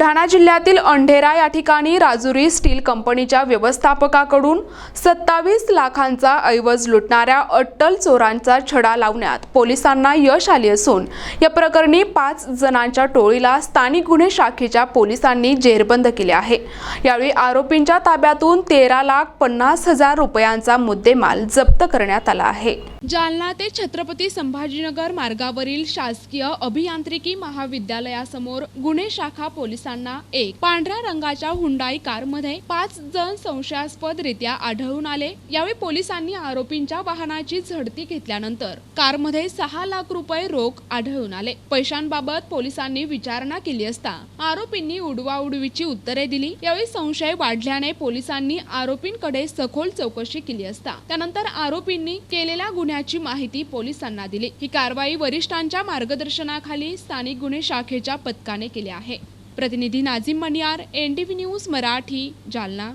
बुलढाणा जिल्ह्यातील अंढेरा या ठिकाणी राजुरी स्टील कंपनीच्या व्यवस्थापकाकडून 27 लाखांचा ऐवज लुटणाऱ्या अट्टल चोरांचा छडा लावण्यात पोलिसांना यश आले असून या प्रकरणी 5 जणांच्या टोळीला स्थानिक गुन्हे शाखेच्या पोलिसांनी जेरबंद केले आहे। यावेळी आरोपींच्या ताब्यातून 13,50,000 रुपयांचा मुद्देमाल जप्त करण्यात आला आहे। जालना ते छत्रपती संभाजीनगर मार्गावरील शासकीय अभियांत्रिकी महाविद्यालयासमोर गुन्हे शाखा पोलिसांना एक पांढऱ्या रंगाच्या हुंडाई कारमध्ये 5 जण संशयास्पदरित्या आढळून आले। यावेळी पोलिसांनी आरोपींच्या वाहनाची झडती घेतल्यानंतर कारमध्ये 6 लाख रुपये रोख आढळून आले। पैशांबाबत पोलिसांनी विचारणा केली असता आरोपींनी उडवाउडवीची उत्तरे दिली। यावेळी संशय वाढल्याने पोलिसांनी आरोपींकडे सखोल चौकशी केली असता त्यानंतर आरोपींनी केलेल्या गुन्ह्याची माहिती पोलिसांना दिली। ही कारवाई वरिष्ठांच्या मार्गदर्शनाखाली स्थानिक गुन्हे शाखेच्या पथकाने केली आहे। प्रतिनिधी नाझीम मनियार, NTV न्यूज मराठी, जालना।